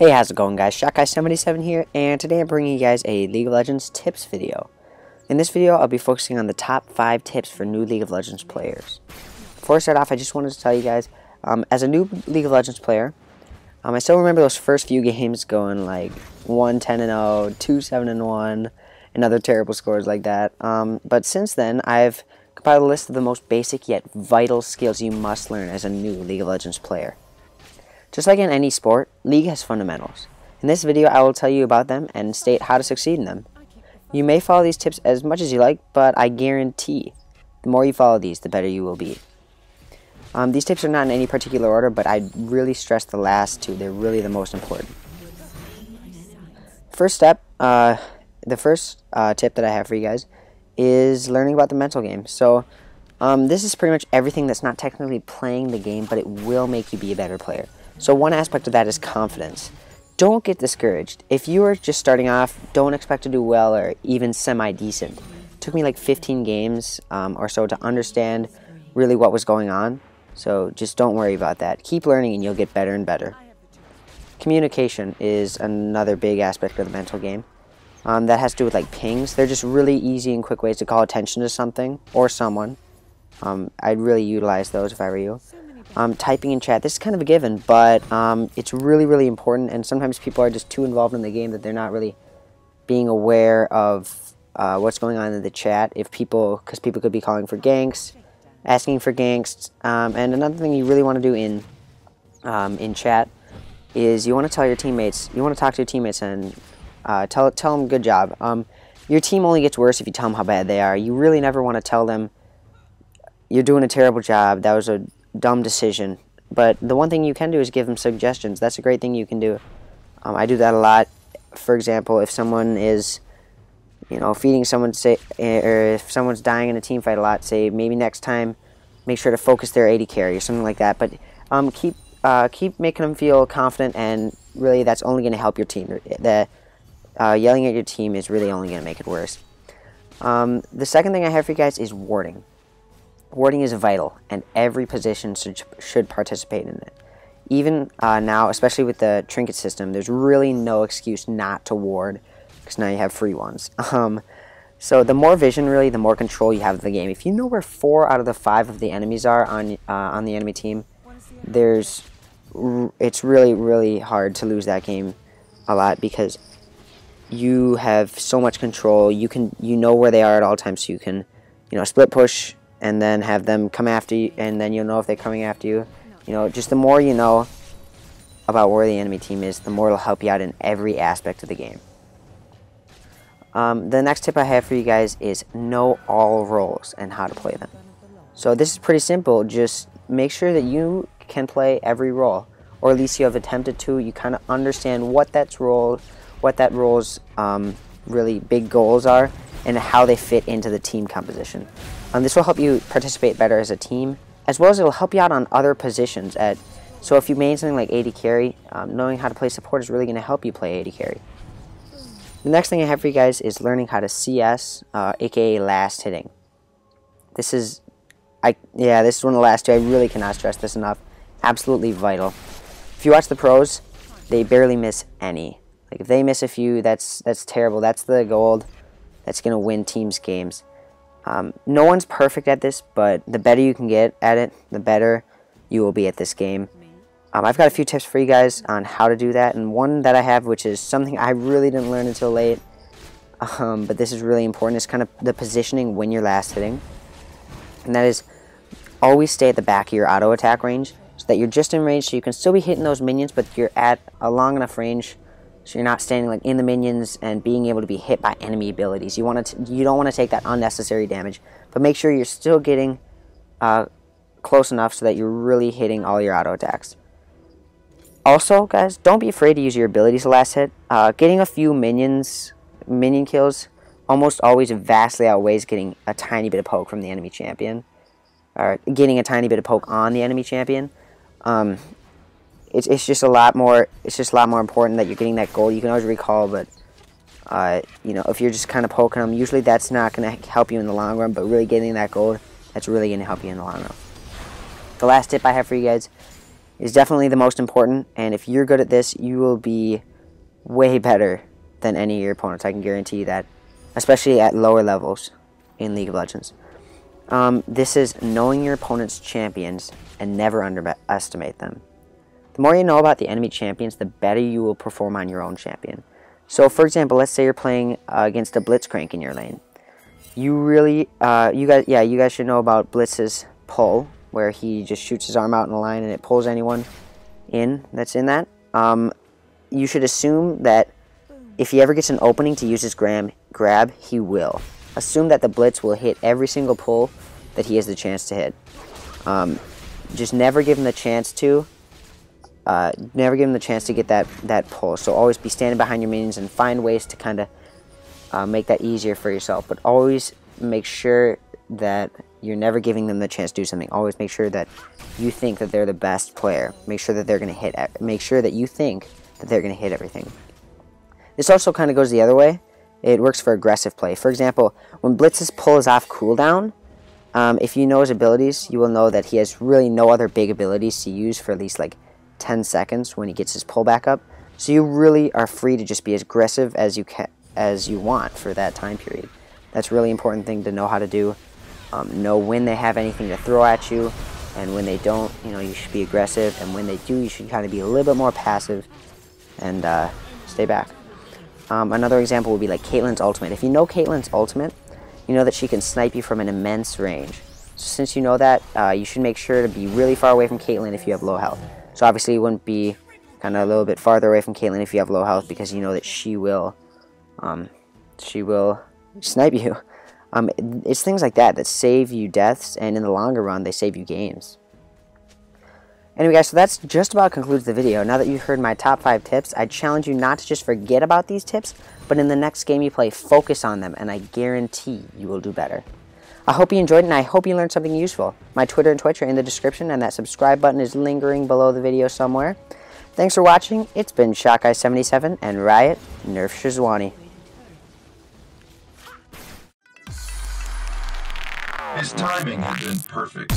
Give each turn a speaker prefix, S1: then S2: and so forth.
S1: Hey, how's it going, guys? ShotGuy77 here, and today I'm bringing you guys a League of Legends tips video. In this video, I'll be focusing on the top 5 tips for new League of Legends players. Before I start off, I just wanted to tell you guys, as a new League of Legends player, I still remember those first few games going like 1-10-0, 2-7-1, and other terrible scores like that. But since then, I've compiled a list of the most basic yet vital skills you must learn as a new League of Legends player. Just like in any sport, League has fundamentals. In this video, I will tell you about them and state how to succeed in them. You may follow these tips as much as you like, but I guarantee the more you follow these, the better you will be. These tips are not in any particular order, but I really stress the last two. They're really the most important. First step, the first tip that I have for you guys is learning about the mental game. So this is pretty much everything that's not technically playing the game, but it will make you be a better player. So one aspect of that is confidence. Don't get discouraged. If you are just starting off, don't expect to do well or even semi-decent. It took me like 15 games or so to understand really what was going on. So just don't worry about that. Keep learning and you'll get better and better. Communication is another big aspect of the mental game. That has to do with like pings. They're just really easy and quick ways to call attention to something or someone. I'd really utilize those if I were you. Typing in chat, this is kind of a given, but it's really, really important, and sometimes people are just too involved in the game that they're not really being aware of what's going on in the chat. Because people could be calling for ganks, asking for ganks, and another thing you really want to do in chat is you want to tell your teammates, you want to talk to your teammates and tell them good job. Your team only gets worse if you tell them how bad they are. You really never want to tell them you're doing a terrible job, that was a dumb decision. But the one thing you can do is give them suggestions. That's a great thing you can do. I do that a lot. For example, if someone is, feeding someone, say, or if someone's dying in a team fight a lot, say maybe next time, make sure to focus their AD carry or something like that. But keep making them feel confident, and really that's only going to help your team. Yelling at your team is really only going to make it worse. The second thing I have for you guys is warding. Warding is vital, and every position should participate in it. Even now, especially with the trinket system, there's really no excuse not to ward, because now you have free ones. So the more vision, really, the more control you have of the game. If you know where 4 out of the 5 of the enemies are on the enemy team, it's really, really hard to lose that game a lot, because you have so much control. You know where they are at all times, so you can, split push and then have them come after you, and then you'll know if they're coming after you. Just the more you know about where the enemy team is, the more it'll help you out in every aspect of the game. The next tip I have for you guys is know all roles and how to play them. So this is pretty simple. Just make sure that you can play every role, or at least you have attempted to. You kind of understand what that role's really big goals are and how they fit into the team composition. This will help you participate better as a team, as well as it will help you out on other positions. So if you main something like AD carry, knowing how to play support is really going to help you play AD carry. The next thing I have for you guys is learning how to CS, aka last hitting. This is one of the last two. I really cannot stress this enough. Absolutely vital. If you watch the pros, they barely miss any. Like if they miss a few, that's terrible. That's the gold that's going to win teams games. No one's perfect at this, but the better you can get at it, the better you will be at this game. I've got a few tips for you guys on how to do that, and one that I have, which is something I really didn't learn until late, but this is really important, is kind of the positioning when you're last hitting. And that is, always stay at the back of your auto attack range, so that you're just in range, so you can still be hitting those minions, but you're at a long enough range so you're not standing like in the minions and being able to be hit by enemy abilities. You don't want to take that unnecessary damage, but make sure you're still getting close enough so that you're really hitting all your auto attacks. Also, guys, don't be afraid to use your abilities to last hit. Getting a few minion kills almost always vastly outweighs getting a tiny bit of poke from the enemy champion, or getting a tiny bit of poke on the enemy champion. It's just a lot more important that you're getting that gold. You can always recall, but if you're just kind of poking them, usually that's not going to help you in the long run. But really getting that gold, that's really going to help you in the long run. The last tip I have for you guys is definitely the most important, and if you're good at this, you will be way better than any of your opponents. I can guarantee you that, especially at lower levels in League of Legends. This is knowing your opponent's champions and never underestimate them. The more you know about the enemy champions, the better you will perform on your own champion. So, for example, let's say you're playing against a Blitzcrank in your lane. You guys should know about Blitz's pull, where he just shoots his arm out in a line and it pulls anyone in that's in that. You should assume that if he ever gets an opening to use his grab, he will. Assume that the Blitz will hit every single pull that he has the chance to hit. Just never give him the chance to. Never give him the chance to get that pull. So always be standing behind your minions and find ways to kind of make that easier for yourself. But always make sure that you're never giving them the chance to do something. Always make sure that you think that they're the best player. Make sure that they're going to hit. Make sure that you think that they're going to hit everything. This also kind of goes the other way. It works for aggressive play. For example, when Blitz's pull is off cooldown, if you know his abilities, you will know that he has really no other big abilities to use for at least like 10 seconds when he gets his pull back up. So you really are free to just be as aggressive as you want for that time period. That's a really important thing to know how to do. Know when they have anything to throw at you, and when they don't, you should be aggressive, and when they do, you should kind of be a little bit more passive and stay back. Another example would be like Caitlyn's ultimate. If you know Caitlyn's ultimate, you know that she can snipe you from an immense range. So since you know that, you should make sure to be really far away from Caitlyn if you have low health. So obviously you wouldn't be kind of a little bit farther away from Caitlyn if you have low health, because you know that she will snipe you. It's things like that save you deaths, and in the longer run, they save you games. Anyway, guys, so that's just about concludes the video. Now that you've heard my top 5 tips, I challenge you not to just forget about these tips, but in the next game you play, focus on them, and I guarantee you will do better. I hope you enjoyed it, and I hope you learned something useful. My Twitter and Twitch are in the description, and that subscribe button is lingering below the video somewhere. Thanks for watching. It's been Shockeye77 and Riot Nerf Shizwani.
S2: His timing had been perfect.